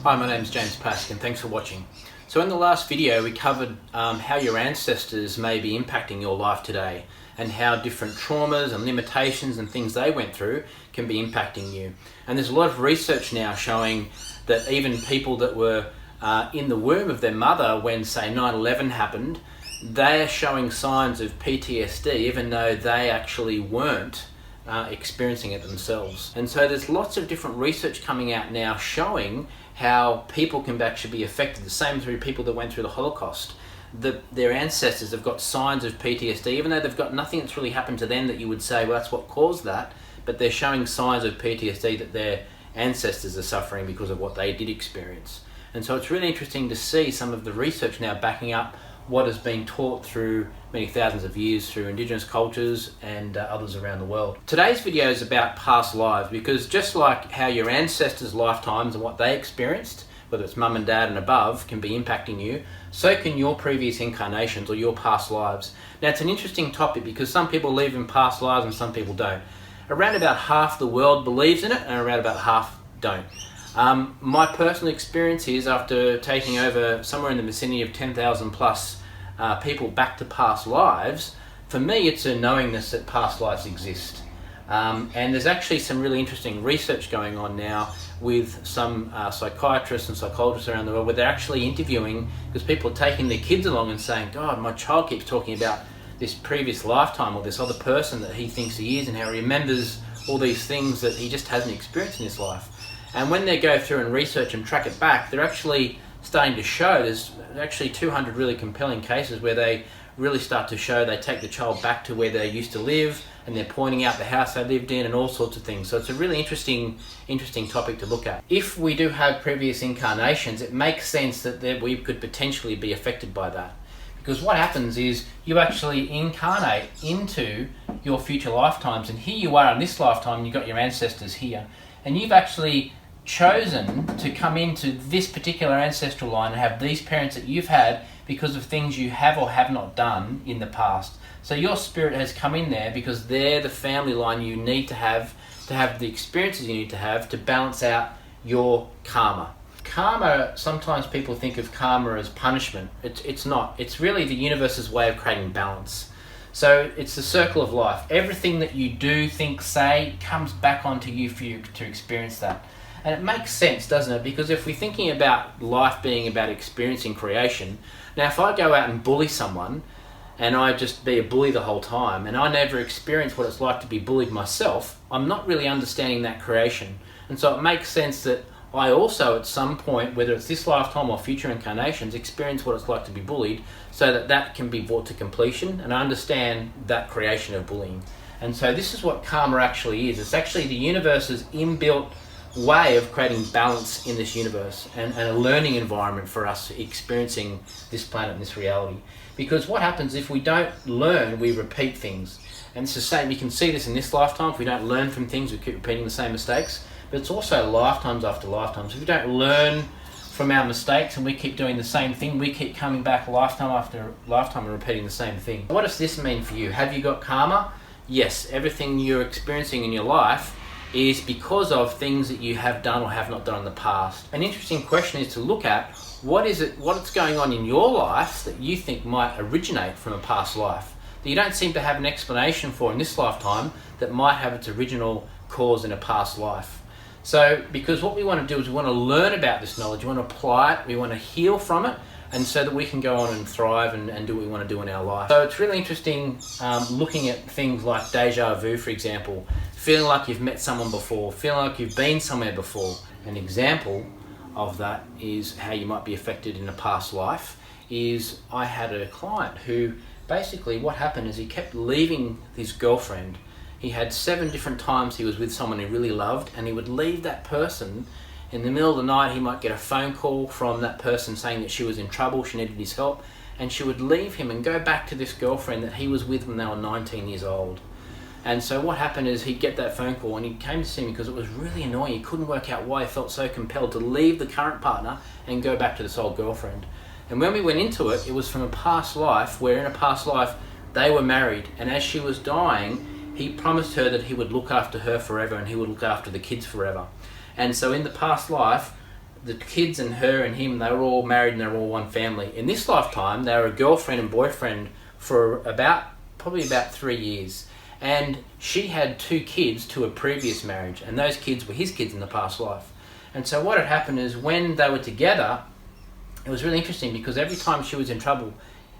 Hi, my name is James Pask and thanks for watching. So in the last video we covered how your ancestors may be impacting your life today and how different traumas and limitations and things they went through can be impacting you. And there's a lot of research now showing that even people that were in the womb of their mother when, say, 9/11 happened, they are showing signs of PTSD even though they actually weren't experiencing it themselves. And so there's lots of different research coming out now showing how people can actually be affected, the same through people that went through the Holocaust. Their ancestors have got signs of PTSD, even though they've got nothing that's really happened to them that you would say, well, that's what caused that, but they're showing signs of PTSD that their ancestors are suffering because of what they did experience. And so it's really interesting to see some of the research now backing up what has been taught through many thousands of years through indigenous cultures and others around the world. Today's video is about past lives, because just like how your ancestors' lifetimes and what they experienced, whether it's mum and dad and above, can be impacting you, so can your previous incarnations or your past lives. Now it's an interesting topic because some people believe in past lives and some people don't. Around about half the world believes in it and around about half don't. My personal experience is, after taking over somewhere in the vicinity of 10,000 plus people back to past lives, for me it's a knowingness that past lives exist. And there's actually some really interesting research going on now with some psychiatrists and psychologists around the world where they're actually interviewing, because people are taking their kids along and saying, God, my child keeps talking about this previous lifetime or this other person that he thinks he is and how he remembers all these things that he just hasn't experienced in his life. And when they go through and research and track it back, they're actually starting to show, there's actually 200 really compelling cases where they really start to show, they take the child back to where they used to live and they're pointing out the house they lived in and all sorts of things. So it's a really interesting topic to look at. If we do have previous incarnations, it makes sense that we could potentially be affected by that. Because what happens is you actually incarnate into your future lifetimes, and here you are in this lifetime, you've got your ancestors here, and you've actually chosen to come into this particular ancestral line and have these parents that you've had because of things you have or have not done in the past. So your spirit has come in there because they're the family line you need to have the experiences you need to have to balance out your karma. Karma, sometimes people think of karma as punishment. It's not. It's really the universe's way of creating balance. So it's the circle of life. Everything that you do, think, say comes back onto you for you to experience that. And it makes sense, doesn't it? Because if we're thinking about life being about experiencing creation, now if I go out and bully someone and I just be a bully the whole time and I never experience what it's like to be bullied myself, I'm not really understanding that creation. And so it makes sense that I also at some point, whether it's this lifetime or future incarnations, experience what it's like to be bullied so that that can be brought to completion and I understand that creation of bullying. And so this is what karma actually is. It's actually the universe's inbuilt way of creating balance in this universe and a learning environment for us experiencing this planet and this reality. Because what happens if we don't learn, we repeat things. And it's the same, you can see this in this lifetime. If we don't learn from things, we keep repeating the same mistakes. But it's also lifetimes after lifetimes. If we don't learn from our mistakes and we keep doing the same thing, we keep coming back lifetime after lifetime and repeating the same thing. What does this mean for you? Have you got karma? Yes, everything you're experiencing in your life is because of things that you have done or have not done in the past. An interesting question is to look at what's going on in your life that you think might originate from a past life that you don't seem to have an explanation for in this lifetime that might have its original cause in a past life. So, because what we want to do is we want to learn about this knowledge, we want to apply it, we want to heal from it, and so that we can go on and thrive and do what we want to do in our life. So it's really interesting looking at things like deja vu, for example, feeling like you've met someone before, feeling like you've been somewhere before. An example of that is how you might be affected in a past life is I had a client who basically what happened is he kept leaving his girlfriend. He had 7 different times he was with someone he really loved, and he would leave that person. In the middle of the night, he might get a phone call from that person saying that she was in trouble, she needed his help, and she would leave him and go back to this girlfriend that he was with when they were 19 years old. And so what happened is he'd get that phone call and he came to see me because it was really annoying. He couldn't work out why he felt so compelled to leave the current partner and go back to this old girlfriend. And when we went into it, it was from a past life where in a past life they were married, and as she was dying, he promised her that he would look after her forever and he would look after the kids forever. And so in the past life, the kids and her and him, they were all married and they were all one family. In this lifetime, they were a girlfriend and boyfriend for probably about 3 years. And she had 2 kids to a previous marriage, and those kids were his kids in the past life. And so what had happened is when they were together, it was really interesting because every time she was in trouble,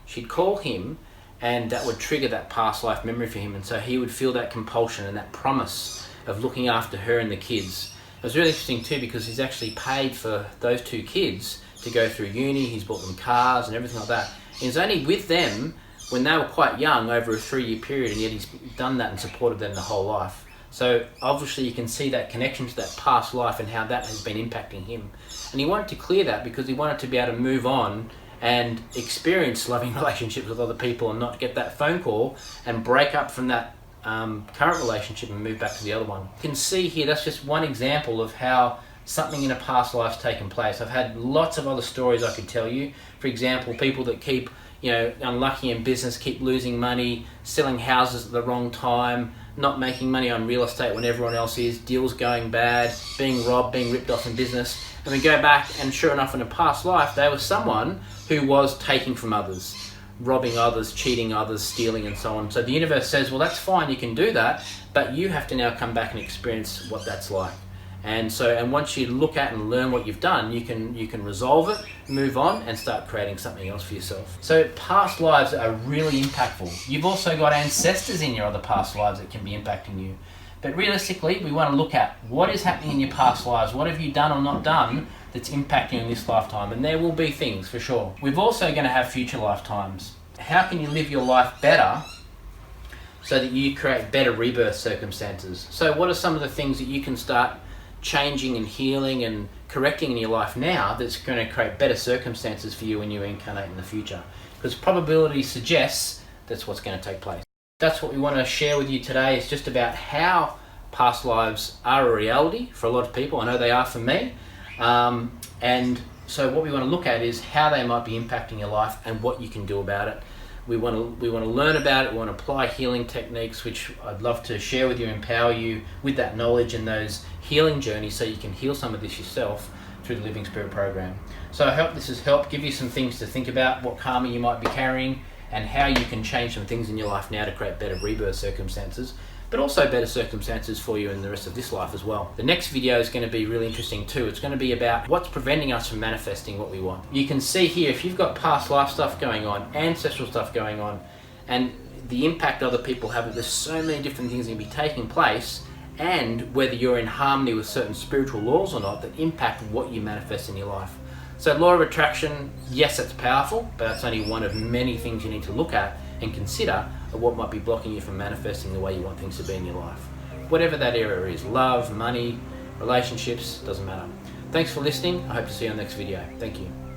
she'd call him, and that would trigger that past life memory for him. And so he would feel that compulsion and that promise of looking after her and the kids. It was really interesting too because he's actually paid for those 2 kids to go through uni. He's bought them cars and everything like that. And he's only with them when they were quite young over a 3-year period, and yet he's done that and supported them the whole life. So obviously you can see that connection to that past life and how that has been impacting him. And he wanted to clear that because he wanted to be able to move on and experience loving relationships with other people and not get that phone call and break up from that current relationship and move back to the other one. You can see here, that's just one example of how something in a past life's taken place. I've had lots of other stories I could tell you. For example, people that keep, unlucky in business, keep losing money, selling houses at the wrong time, not making money on real estate when everyone else is, deals going bad, being robbed, being ripped off in business. And we go back, and sure enough, in a past life, they were someone who was taking from others, robbing others, cheating others, stealing, and so on. So the universe says, well, that's fine, you can do that, but you have to now come back and experience what that's like. And once you look at and learn what you've done, you can resolve it, move on, and start creating something else for yourself. So past lives are really impactful. You've also got ancestors in your other past lives that can be impacting you. But realistically, we want to look at what is happening in your past lives. What have you done or not done that's impacting you in this lifetime? And there will be things for sure. We're also going to have future lifetimes. How can you live your life better so that you create better rebirth circumstances? So what are some of the things that you can start changing and healing and correcting in your life now that's going to create better circumstances for you when you incarnate in the future? Because probability suggests that's what's going to take place. That's what we want to share with you today. It's just about how past lives are a reality for a lot of people. I know they are for me. And so what we want to look at is how they might be impacting your life and what you can do about it. We want to learn about it. We want to apply healing techniques, which I'd love to share with you, empower you with that knowledge and those healing journeys so you can heal some of this yourself through the Living Spirit program. So I hope this has helped give you some things to think about, what karma you might be carrying, and how you can change some things in your life now to create better rebirth circumstances, but also better circumstances for you in the rest of this life as well. The next video is going to be really interesting too. It's going to be about what's preventing us from manifesting what we want. You can see here, if you've got past life stuff going on, ancestral stuff going on, and the impact other people have, there's so many different things that can be taking place, and whether you're in harmony with certain spiritual laws or not that impact what you manifest in your life. So law of attraction, yes, it's powerful, but that's only one of many things you need to look at and consider of what might be blocking you from manifesting the way you want things to be in your life. Whatever that area is, love, money, relationships, doesn't matter. Thanks for listening. I hope to see you on the next video. Thank you.